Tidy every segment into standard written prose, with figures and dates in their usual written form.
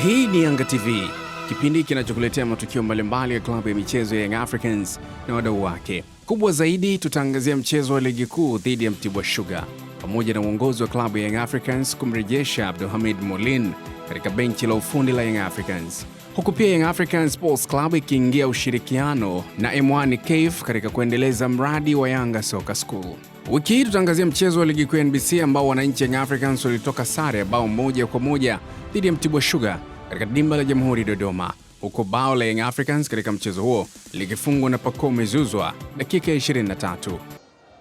Hii ni Yanga TV, kipindi kinachokuletea matukio mbalimbali ya klabu ya michezo ya Young Africans na wadau wake. Kubwa zaidi, tutaangazia mchezo wa ligi kuu dhidi ya Mtibwa Sugar, pamoja na uongozi wa klabu ya Young Africans kumrejesha Abdulhamid Mollin katika benchi la ufundi la Young Africans. Huku pia Young Africans Sports Club ikiingia ushirikiano na M1 CAF katika kuendeleza mradi wa Yanga Soccer School. Wiki hii tutaangazia mchezo wa ligi kuu NBC ambao wananchi Young Africans walitoka sare ya bao 1-1 dhidi ya Mtibwa Sugar katika dimba la Jamhuri Dodoma, huko bao la Young Africans katika mchezo huo likifungwa na Pacome Zouzoua dakika ya 23.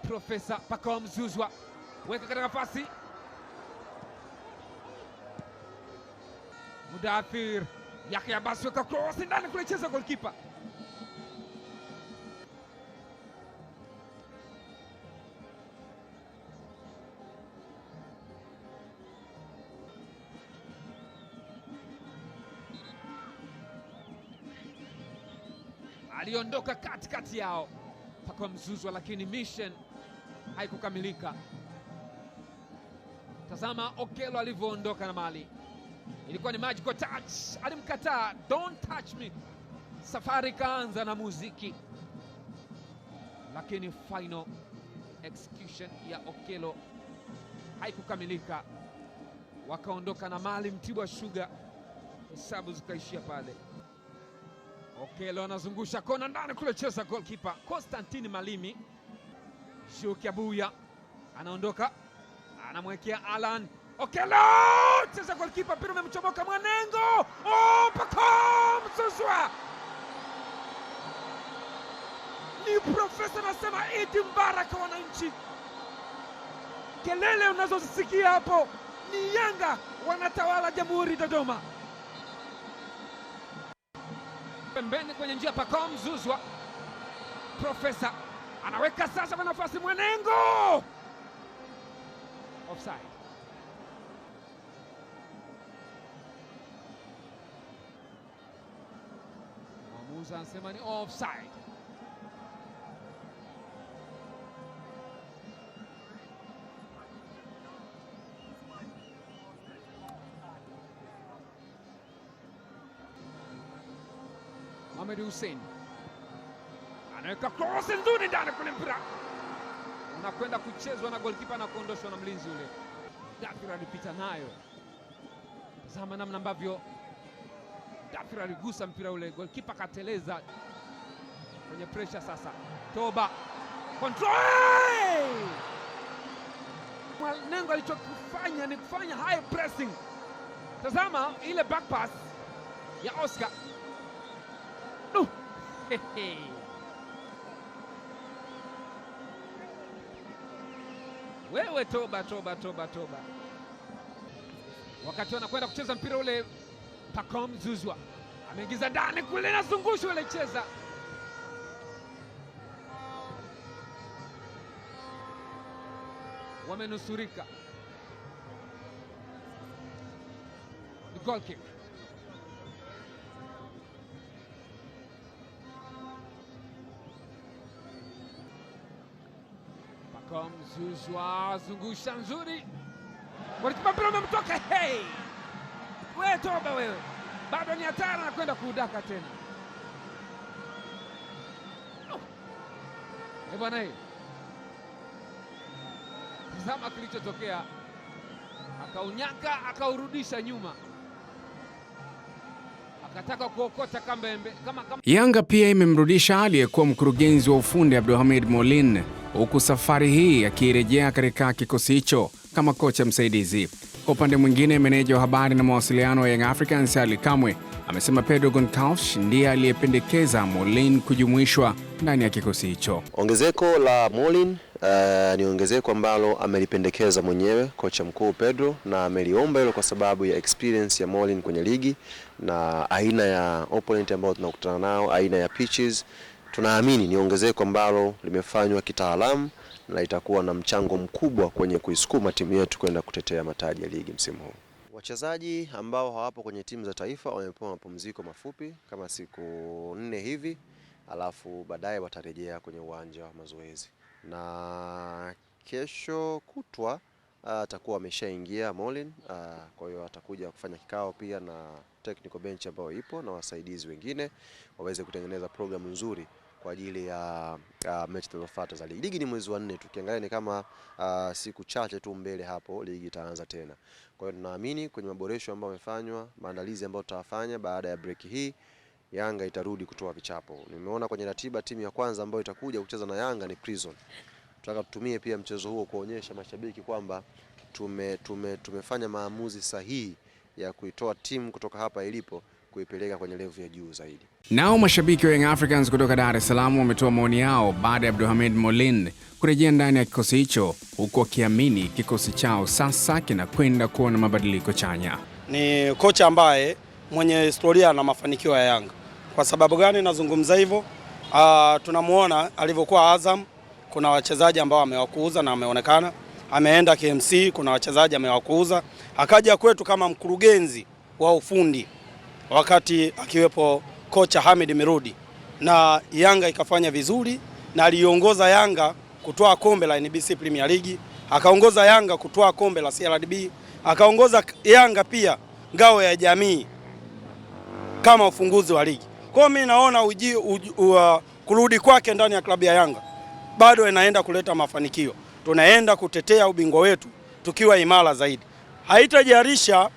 Profesa Pacome Zouzoua weka katika nafasi. Mudathir Yahya Abbas weka cross ndani kule, cheza goalkeeper. Aliondoka katikati yao Pacome Zouzoua, lakini mission haikukamilika. Tazama Okello alivyoondoka na mali, ilikuwa ni magical touch, alimkataa, don't touch me. Safari kaanza na muziki, lakini final execution ya Okello haikukamilika, wakaondoka na mali Mtibwa Sugar, hesabu zikaishia pale. Okello anazungusha kona ndani kule, cheza goalkeeper Constantine Malimi. Shuki Abuya anaondoka, anamwekea Alan. Okello cheza goalkeeper, mpira umemchomoka Mwanengo. Pacome Zouzoua, ni profesa anasema Idi Mbaraka. Wananchi, kelele unazozisikia hapo ni Yanga wanatawala Jamhuri Dodoma. Pembeni kwenye njia Pacome Zouzoua, profesa anaweka sasa kwa nafasi Mwanengo, offside. Mwamuzi anasema ni offside. Mohamed Hussein anaweka cross nzuri ndani kule, mpira unakwenda kuchezwa na goalkeeper na kuondoshwa na mlinzi ule. Dafir alipita nayo, tazama namna ambavyo Dafir aligusa mpira ule, goalkeeper kateleza kwenye pressure. Sasa Toba control, Mwanengo alichokifanya ni kufanya high pressing. Tazama ile back pass ya Oscar. Wewe Toba. Wakati wanakwenda kucheza mpira ule, Pacome Zouzoua ameingiza ndani kule, nazungusha ile, cheza wamenusurika. Ni goal kick. Pacome Zouzoua zungusha nzuri, mpira umemtoka. Hey, wewe Toba, wewe bado ni hatari, na kwenda kuudaka tena. Bwana, tazama kilichotokea, akaunyaka akaurudisha nyuma, akataka kuokota kambembe kama. Yanga pia imemrudisha aliyekuwa mkurugenzi wa ufundi Abdulhamid Mollin, huku safari hii akirejea katika kikosi hicho kama kocha msaidizi. Kwa upande mwingine, meneja wa habari na mawasiliano wa Young Africans Ali Kamwe amesema Pedro Goncalves ndiye aliyependekeza Mollin kujumuishwa ndani ya kikosi hicho. Ongezeko la Mollin ni ongezeko ambalo amelipendekeza mwenyewe kocha mkuu Pedro, na ameliomba hilo kwa sababu ya experience ya Mollin kwenye ligi na aina ya opponent ambao tunakutana nao, aina ya pitches. Tunaamini ni ongezeko ambalo limefanywa kitaalamu na itakuwa na mchango mkubwa kwenye kuisukuma timu yetu kwenda kutetea mataji ya ligi msimu huu. Wachezaji ambao hawapo kwenye timu za taifa wamepewa mapumziko mafupi kama siku 4 hivi, alafu baadaye watarejea kwenye uwanja wa mazoezi. Na kesho kutwa atakuwa ameshaingia Molin, kwa hiyo atakuja kufanya kikao pia na technical bench ambayo ipo na wasaidizi wengine waweze kutengeneza programu nzuri kwa ajili ya mechi zinazofuata za ligi. Ligi ni mwezi wa 4, tukiangalia ni kama siku chache tu mbele hapo ligi itaanza tena. Kwa hiyo tunaamini kwenye maboresho ambayo yamefanywa, maandalizi ambayo tutafanya baada ya break hii, Yanga itarudi kutoa vichapo. Nimeona kwenye ratiba timu ya kwanza ambayo itakuja kucheza na Yanga ni Prison. Tunataka tutumie pia mchezo huo kuonyesha mashabiki kwamba tumefanya maamuzi sahihi ya kuitoa timu kutoka hapa ilipo kuipeleka kwenye level ya juu zaidi. Nao mashabiki wa Young Africans kutoka Dar es Salaam wametoa maoni yao baada ya Abdulhamid Mollin kurejea ndani ya kikosi hicho, huku wakiamini kikosi chao sasa kinakwenda kuwa na mabadiliko chanya. Ni kocha ambaye mwenye historia na mafanikio ya Yanga. Kwa sababu gani nazungumza hivyo? Tunamuona alivyokuwa Azam, kuna wachezaji ambao amewakuuza na ameonekana. Ameenda KMC, kuna wachezaji amewakuuza. Akaja kwetu kama mkurugenzi wa ufundi wakati akiwepo kocha Hamid Mirudi, na Yanga ikafanya vizuri, na aliongoza Yanga kutoa kombe la NBC Premier League, akaongoza Yanga kutoa kombe la CRDB, akaongoza Yanga pia ngao ya jamii kama ufunguzi wa ligi. Kwa mimi naona kurudi kwake ndani ya klabu ya Yanga bado inaenda kuleta mafanikio. Tunaenda kutetea ubingwa wetu tukiwa imara zaidi. Haitajarisha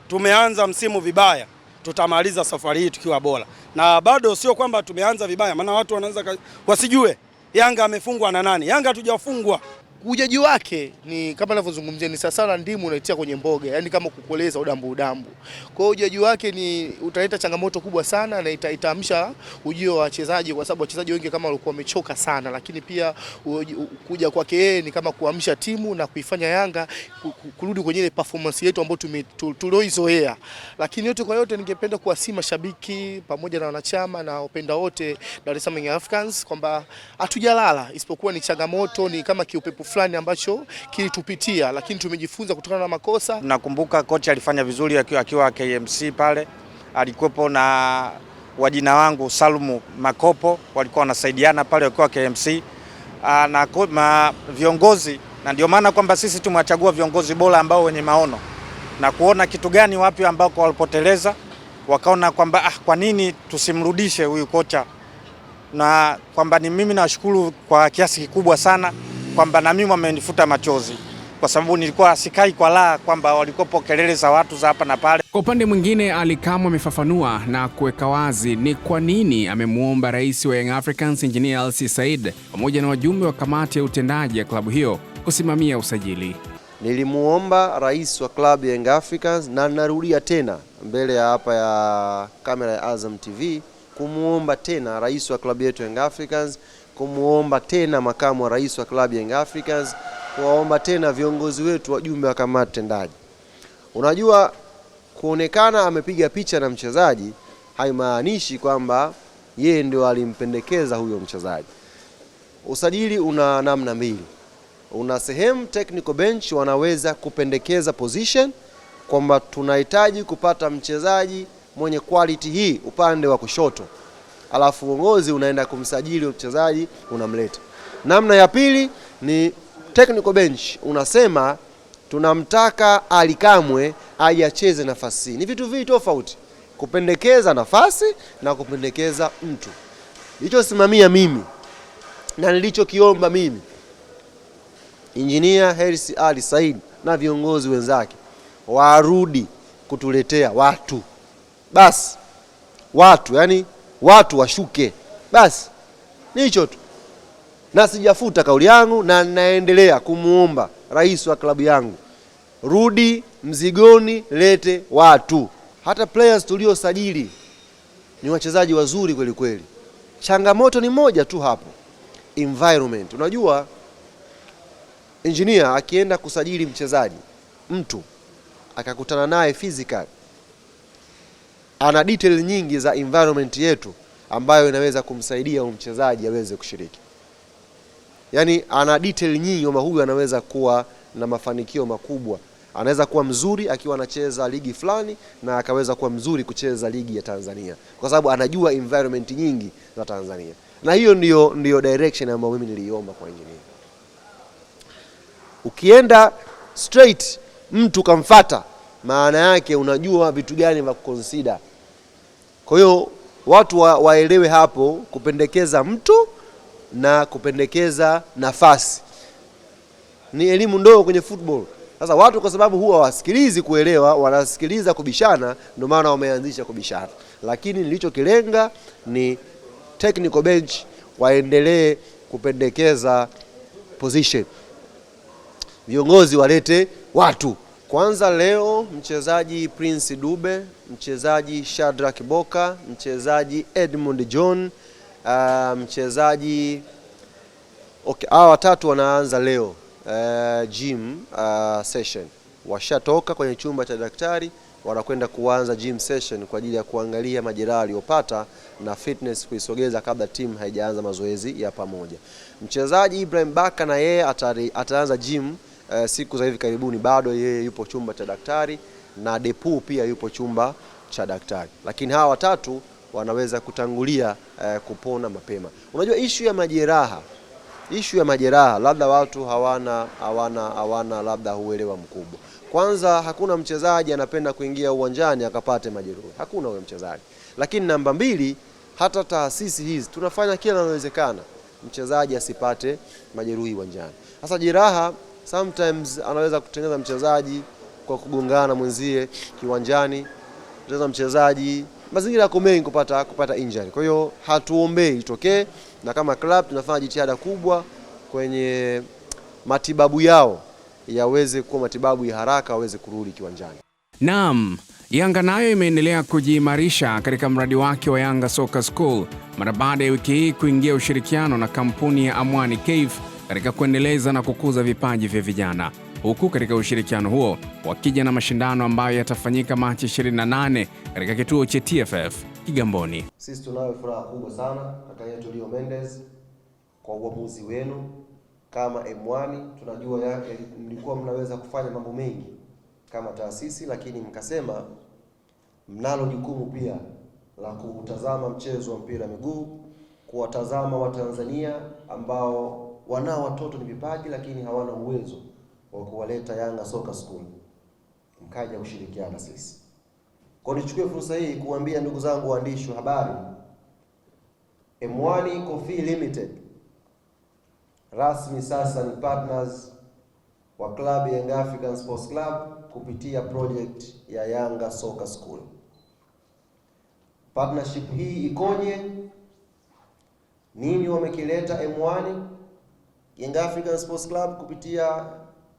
tumeanza msimu vibaya, tutamaliza safari hii tukiwa bora. Na bado sio kwamba tumeanza vibaya, maana watu wanaanza wasijue Yanga amefungwa na nani. Yanga hatujafungwa. Ujaji wake ni kama ninavyozungumzia, ni sasa na ndimu unaitia kwenye mboga, yani kama kukoleza udambu. Kwa hiyo ujaji wake ni utaleta changamoto kubwa sana na itaamsha ujio wa wachezaji, kwa sababu wachezaji wengi kama walikuwa wamechoka sana, lakini pia kuja kwake yeye ni kama kuamsha timu na kuifanya Yanga kurudi kwenye ile performance yetu ambayo tulioizoea. Lakini yote kwa yote, ningependa kuwasihi mashabiki pamoja na wanachama na wapenda wote Dar es Salaam Young Africans kwamba hatujalala, isipokuwa ni changamoto, ni kama kiupepo fulani ambacho kilitupitia, lakini tumejifunza kutokana na makosa. Nakumbuka kocha alifanya vizuri akiwa KMC pale, alikuwepo na wajina wangu Salumu Makopo, walikuwa wanasaidiana pale wakiwa KMC na viongozi, na ndio maana kwamba sisi tumewachagua viongozi bora ambao wenye maono na kuona kitu gani wapi ambao walipoteleza, wakaona kwamba kwa nini tusimrudishe huyu kocha, na kwamba ni mimi nawashukuru kwa kiasi kikubwa sana kwamba na mimi wamenifuta machozi, kwa sababu nilikuwa sikai kwa la kwamba walikopo kelele za watu za hapa na pale. Kwa upande mwingine, Ali Kamwe amefafanua na kuweka wazi ni kwa nini amemuomba rais wa Young Africans Engineer Hersi Said pamoja na wajumbe wa kamati ya utendaji ya klabu hiyo kusimamia usajili. Nilimuomba rais wa klabu ya Young Africans, na narudia tena mbele ya hapa ya kamera ya Azam TV, kumuomba tena rais wa klabu yetu Young Africans, kumuomba tena makamu wa rais wa klabu ya Young Africans, kuwaomba tena viongozi wetu, wajumbe wa kamati tendaji. Unajua, kuonekana amepiga picha na mchezaji haimaanishi kwamba yeye ndio alimpendekeza huyo mchezaji. Usajili una namna mbili. Una sehemu technical bench wanaweza kupendekeza position kwamba tunahitaji kupata mchezaji mwenye quality hii upande wa kushoto, alafu uongozi unaenda kumsajili mchezaji unamleta. Namna ya pili ni technical bench unasema tunamtaka Ali Kamwe aje acheze nafasi. Ni vitu viwili tofauti, kupendekeza nafasi na kupendekeza mtu. Nilichosimamia mimi na nilichokiomba mimi Engineer Hersi Said na viongozi wenzake warudi kutuletea watu. Basi watu, yani watu washuke. Basi ni hicho tu. Na sijafuta kauli yangu, na naendelea kumuomba rais wa klabu yangu, rudi mzigoni, lete watu. Hata players tuliosajili ni wachezaji wazuri kweli kweli. Changamoto ni moja tu hapo, environment. Unajua, engineer akienda kusajili mchezaji, mtu akakutana naye physical, ana detail nyingi za environment yetu ambayo inaweza kumsaidia huyo mchezaji aweze kushiriki. Yani ana detail nyingi kwamba huyu anaweza kuwa na mafanikio makubwa. Anaweza kuwa mzuri akiwa anacheza ligi fulani na akaweza kuwa mzuri kucheza ligi ya Tanzania, kwa sababu anajua environment nyingi za Tanzania. Na hiyo ndio direction ambayo mimi niliomba kwa engineer. Ukienda straight mtu kamfata, maana yake unajua vitu gani vya kuconsider. Kwa hiyo watu waelewe hapo, kupendekeza mtu na kupendekeza nafasi ni elimu ndogo kwenye football. Sasa watu kwa sababu huwa wasikilizi kuelewa, wanasikiliza kubishana, ndio maana wameanzisha kubishana. Lakini nilichokilenga ni technical bench waendelee kupendekeza position, viongozi walete watu. Kwanza leo mchezaji Prince Dube, mchezaji Shadrack Boka, mchezaji Edmund John, mchezaji hawa watatu wanaanza leo gym session. Washatoka kwenye chumba cha daktari, wanakwenda kuanza gym session kwa ajili ya kuangalia majeraha aliyopata na fitness kuisogeza kabla timu haijaanza mazoezi ya pamoja. Mchezaji Ibrahim Baka na yeye ataanza gym siku za hivi karibuni, bado yeye yupo chumba cha daktari, na Depu pia yupo chumba cha daktari. Lakini hawa watatu wanaweza kutangulia kupona mapema. Unajua issue ya majeraha labda watu hawana labda uelewa mkubwa. Kwanza hakuna mchezaji anapenda kuingia uwanjani akapate majeruhi. Hakuna huyo mchezaji. Lakini namba mbili, hata taasisi hizi tunafanya kila linalowezekana mchezaji asipate majeruhi uwanjani. Sasa jeraha sometimes anaweza kutengeneza mchezaji kwa kugongana mwenzie kiwanjani, kutengeneza mchezaji mazingira yako mengi kupata injury. Kwa hiyo hatuombei itokee, na kama club tunafanya jitihada kubwa kwenye matibabu yao yaweze kuwa matibabu ya haraka, waweze kurudi kiwanjani. Naam, Yanga nayo imeendelea kujiimarisha katika mradi wake wa Yanga Soccer School mara baada ya wiki hii kuingia ushirikiano na kampuni ya Amwani Cave katika kuendeleza na kukuza vipaji vya vijana, huku katika ushirikiano huo wakija na mashindano ambayo yatafanyika Machi 28 katika kituo cha TFF Kigamboni. Sisi tunayo furaha kubwa sana kaka yetu Leo Mendes kwa uamuzi wenu kama M1. Tunajua yake mlikuwa mnaweza kufanya mambo mengi kama taasisi, lakini mkasema mnalo jukumu pia la kutazama mchezo wa mpira miguu, kuwatazama Watanzania ambao wanao watoto ni vipaji lakini hawana uwezo wa kuwaleta Yanga Soccer School, mkaja kushirikiana sisi. Kwa nichukue fursa hii kuambia ndugu zangu waandishi wa habari, M1 Coffee Limited rasmi sasa ni partners wa club ya Young African Sports Club kupitia project ya Yanga Soccer School. Partnership hii ikoje? Nini wamekileta M1 Young African Sports Club kupitia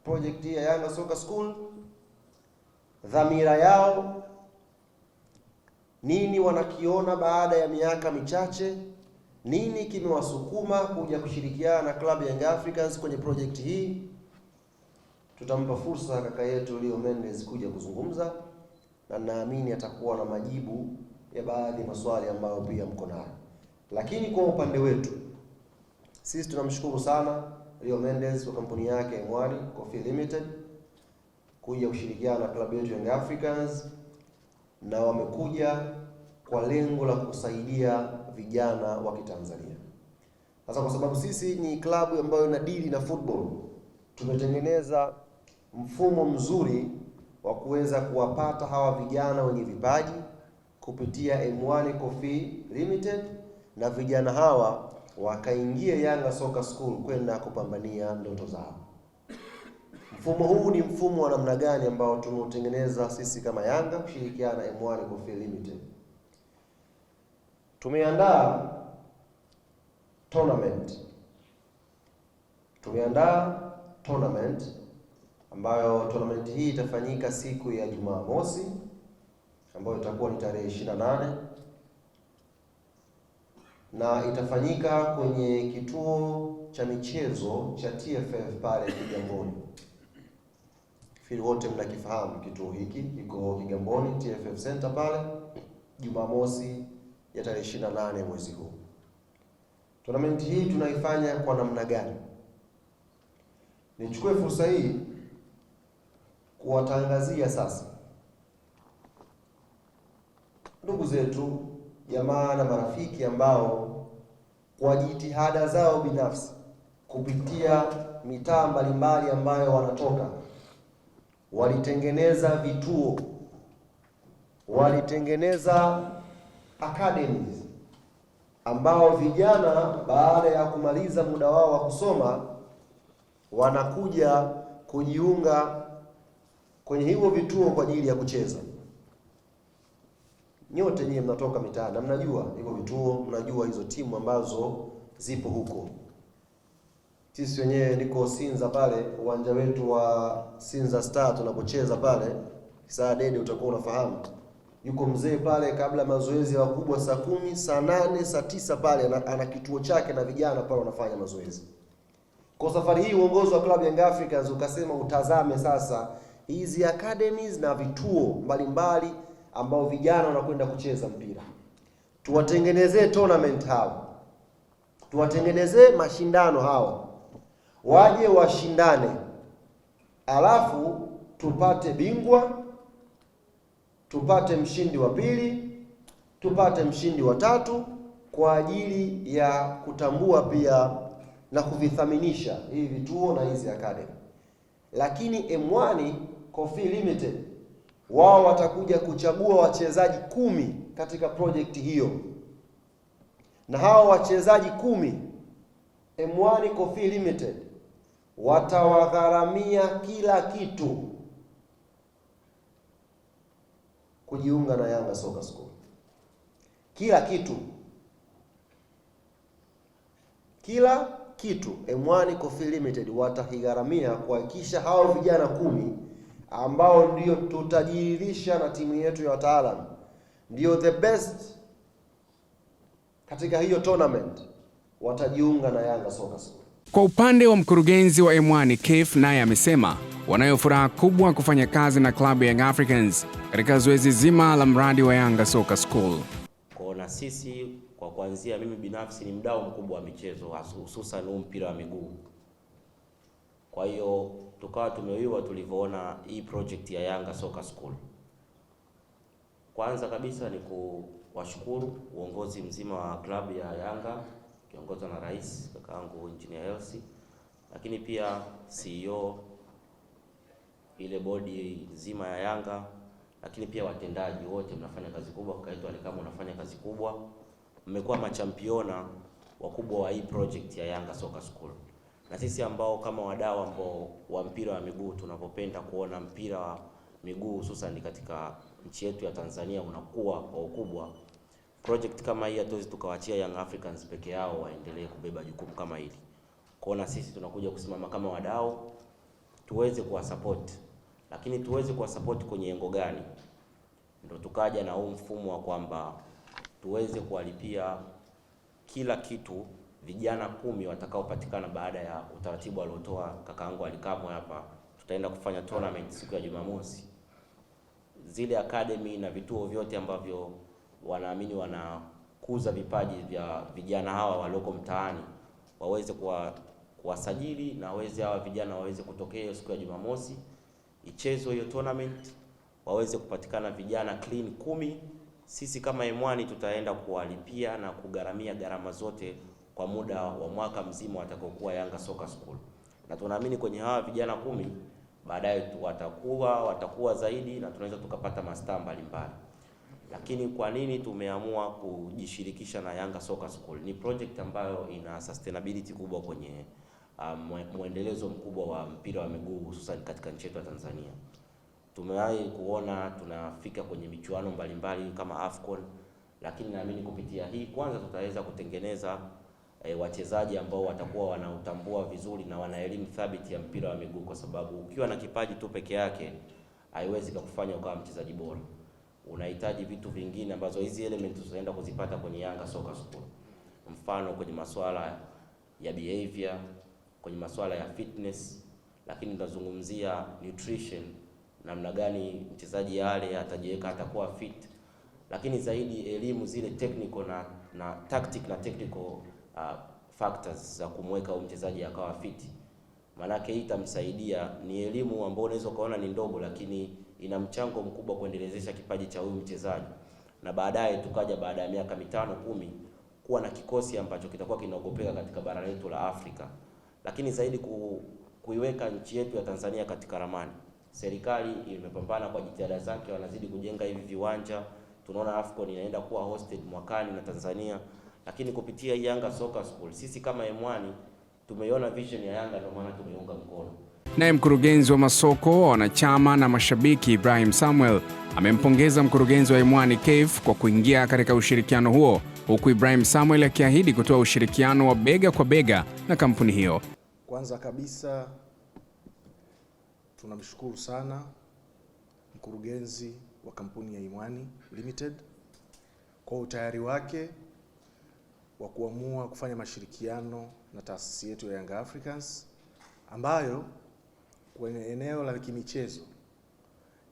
project ya Yanga Soccer School? Dhamira yao nini, wanakiona baada ya miaka michache? Nini kimewasukuma kuja kushirikiana na klabu ya Young Africans kwenye project hii? Tutampa fursa kaka yetu Leo Mendes kuja kuzungumza, na naamini atakuwa na majibu ya baadhi ya maswali ambayo pia mko nayo. Lakini kwa upande wetu sisi tunamshukuru sana Leo Mendes wa kampuni yake M1 Coffee Limited kuja kushirikiana na klabu yetu Young Africans, na wamekuja kwa lengo la kusaidia vijana wa Kitanzania. Sasa kwa sababu sisi ni klabu ambayo inadili na football, tumetengeneza mfumo mzuri wa kuweza kuwapata hawa vijana wenye vipaji kupitia M1 Coffee Limited, na vijana hawa wakaingia Yanga Soccer School kwenda kupambania ndoto zao. Mfumo huu ni mfumo wa namna gani ambao tumeutengeneza sisi kama Yanga kushirikiana na M1 Coffee Limited? Tumeandaa tournament ambayo tournament hii itafanyika siku ya Jumamosi ambayo itakuwa ni tarehe 28, na itafanyika kwenye kituo cha michezo cha TFF pale Kigamboni. Fili wote mnakifahamu kituo hiki, kiko Kigamboni TFF Center pale, Jumamosi ya tarehe 28 mwezi huu. Tournament hii tunaifanya kwa namna gani? Nichukue fursa hii kuwatangazia sasa ndugu zetu, jamaa na marafiki ambao kwa jitihada zao binafsi kupitia mitaa mbalimbali ambayo wanatoka walitengeneza vituo, walitengeneza academies ambao vijana baada ya kumaliza muda wao wa kusoma wanakuja kujiunga kwenye hivyo vituo kwa ajili ya kucheza. Nyote nyinyi mnatoka mitaani na mnajua hivyo vituo, mnajua hizo timu ambazo zipo huko. Sisi wenyewe niko Sinza pale, uwanja wetu wa Sinza Star tunapocheza pale, saa Dede utakuwa unafahamu. Yuko mzee pale kabla mazoezi wakubwa saa 10, saa 8, saa 9 pale ana kituo chake na vijana pale wanafanya mazoezi. Kwa safari hii uongozi wa klabu ya Young Africans ukasema utazame sasa hizi academies na vituo mbalimbali ambao vijana wanakwenda kucheza mpira. Tuwatengenezee tournament hao. Tuwatengenezee mashindano hao. Waje washindane. Alafu tupate bingwa, tupate mshindi wa pili, tupate mshindi wa tatu kwa ajili ya kutambua pia na kuvithaminisha hivi vituo na hizi academy. Lakini M1 Coffee Limited wao watakuja kuchagua wachezaji 10 katika project hiyo. Na hao wachezaji 10 M1 Coffee Limited watawagharamia kila kitu kujiunga na Yanga Soccer School. Kila kitu. Kila kitu M1 Coffee Limited watahigharamia kuhakikisha hao vijana 10 ambao ndio tutajiridhisha na timu yetu ya wataalamu ndio the best katika hiyo tournament watajiunga na Yanga Soccer School. Kwa upande wa mkurugenzi wa M1 Keith, naye amesema wanayo furaha kubwa kufanya kazi na klabu ya Young Africans katika zoezi zima la mradi wa Yanga Soccer School. Na sisi kwa kuanzia, mimi binafsi ni mdau mkubwa wa michezo, hususan mpira wa miguu. Kwa hiyo tukawa tumeuiwa tulivyoona hii project ya Yanga Soccer School. Kwanza kabisa ni kuwashukuru uongozi mzima wa klabu ya Yanga kiongozwa na rais kakaangu Engineer Elsi, lakini pia CEO, ile bodi nzima ya Yanga, lakini pia watendaji wote mnafanya kazi kubwa. Kakaitwa kama unafanya kazi kubwa, mmekuwa machampiona wakubwa wa hii project ya Yanga Soccer School. Na sisi ambao kama wadau ambao wa mpira wa miguu tunapopenda kuona mpira wa miguu hususan katika nchi yetu ya Tanzania unakuwa kwa ukubwa, project kama hii hatuwezi tukawaachia Young Africans peke yao waendelee kubeba jukumu kama hili. Kwa sisi tunakuja kusimama kama wadau tuweze kuwasupport. Lakini tuweze kuwasupport kwenye engo gani? Ndio tukaja na huu mfumo wa kwamba tuweze kuwalipia kila kitu vijana 10 watakaopatikana baada ya utaratibu aliotoa kakaangu Alikamwe hapa. Tutaenda kufanya tournament siku ya Jumamosi. Zile academy na vituo vyote ambavyo wanaamini wanakuza vipaji vya vijana hawa walioko mtaani waweze kuwasajili na waweze hawa vijana waweze kutokea siku ya Jumamosi, ichezo hiyo tournament, waweze kupatikana vijana clean 10. Sisi kama M1 tutaenda kuwalipia na kugharamia gharama zote kwa muda wa mwaka mzima watakaokuwa Yanga Soccer School. Na tunaamini kwenye hawa vijana 10 baadaye watakuwa zaidi na tunaweza tukapata mastaa mbalimbali. Lakini kwa nini tumeamua kujishirikisha na Yanga Soccer School? Ni project ambayo ina sustainability kubwa kwenye muendelezo mkubwa wa mpira wa miguu hususan katika nchi yetu ya Tanzania. Tumewahi kuona tunafika kwenye michuano mbalimbali kama AFCON, lakini naamini kupitia hii kwanza tutaweza kutengeneza wachezaji ambao watakuwa wanautambua vizuri na wana elimu thabiti ya mpira wa miguu, kwa sababu ukiwa na kipaji tu peke yake haiwezi kukufanya ukawa mchezaji bora. Unahitaji vitu vingine ambazo hizi elements tutaenda kuzipata kwenye Yanga Soccer School. Mfano kwenye masuala ya behavior, kwenye masuala ya fitness, lakini tunazungumzia nutrition, namna gani mchezaji yale atajiweka atakuwa fit, lakini zaidi elimu zile technical na tactic na technical factors za kumweka mchezaji akawa fit. Manake hii itamsaidia, ni elimu ambayo unaweza kuona ni ndogo lakini ina mchango mkubwa kuendelezesha kipaji cha huyu mchezaji. Na baadaye tukaja baada ya miaka 5-10 kuwa na kikosi ambacho kitakuwa kinaogopeka katika bara letu la Afrika. Lakini zaidi kuiweka nchi yetu ya Tanzania katika ramani. serikali imepambana kwa jitihada zake, wanazidi kujenga hivi viwanja. Tunaona AFCON inaenda kuwa hosted mwakani na Tanzania, lakini kupitia Yanga Soccer School sisi kama M1 tumeiona vision ya Yanga, ndio maana tumeunga mkono. Naye mkurugenzi wa masoko, wanachama na mashabiki Ibrahim Samuel amempongeza mkurugenzi wa M1 CAF kwa kuingia katika ushirikiano huo, huku Ibrahim Samuel akiahidi kutoa ushirikiano wa bega kwa bega na kampuni hiyo. Kwanza kabisa tunamshukuru sana mkurugenzi wa kampuni ya M1 Limited kwa utayari wake wa kuamua kufanya mashirikiano na taasisi yetu ya Young Africans ambayo kwenye eneo la kimichezo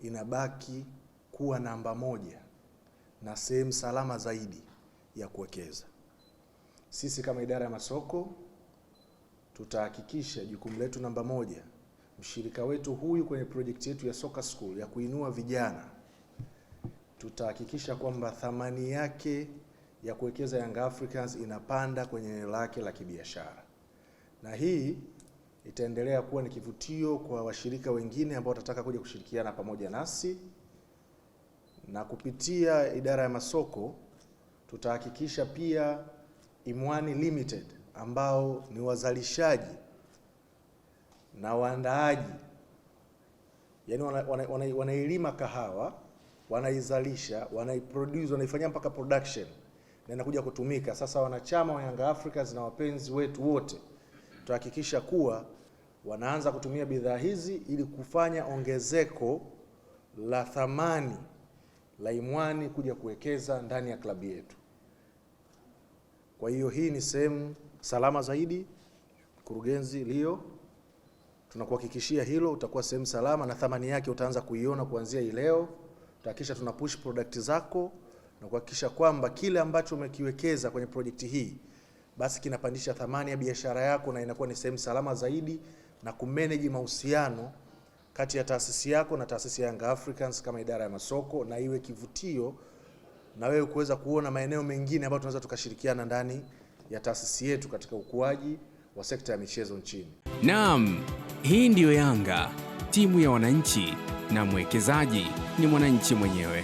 inabaki kuwa namba moja na sehemu salama zaidi ya kuwekeza. Sisi kama idara ya masoko tutahakikisha jukumu letu namba moja, mshirika wetu huyu kwenye project yetu ya Soccer School ya kuinua vijana, tutahakikisha kwamba thamani yake ya kuwekeza Young Africans inapanda kwenye eneo lake la kibiashara, na hii itaendelea kuwa ni kivutio kwa washirika wengine ambao watataka kuja kushirikiana pamoja nasi. Na kupitia idara ya masoko tutahakikisha pia M1 Limited ambao ni wazalishaji na waandaaji, yani wanailima kahawa, wanaizalisha, wanaiproduce, wanaifanyia mpaka production na inakuja kutumika. Sasa wanachama wa Young Africans na wapenzi wetu wote tutahakikisha kuwa wanaanza kutumia bidhaa hizi ili kufanya ongezeko la thamani la M1 kuja kuwekeza ndani ya klabu yetu. Kwa hiyo hii ni sehemu salama zaidi. Mkurugenzi Leo, tunakuhakikishia hilo, utakuwa sehemu salama na thamani yake utaanza kuiona kuanzia hii leo. Tutahakikisha tuna push product zako na kuhakikisha kwamba kile ambacho umekiwekeza kwenye project hii basi kinapandisha thamani ya biashara yako na inakuwa ni sehemu salama zaidi, na kumanage mahusiano kati ya taasisi yako na taasisi ya Young Africans kama idara ya masoko, na iwe kivutio na wewe kuweza kuona maeneo mengine ambayo tunaweza tukashirikiana ndani ya taasisi yetu katika ukuaji wa sekta ya michezo nchini. Naam, hii ndiyo Yanga, timu ya wananchi, na mwekezaji ni mwananchi mwenyewe.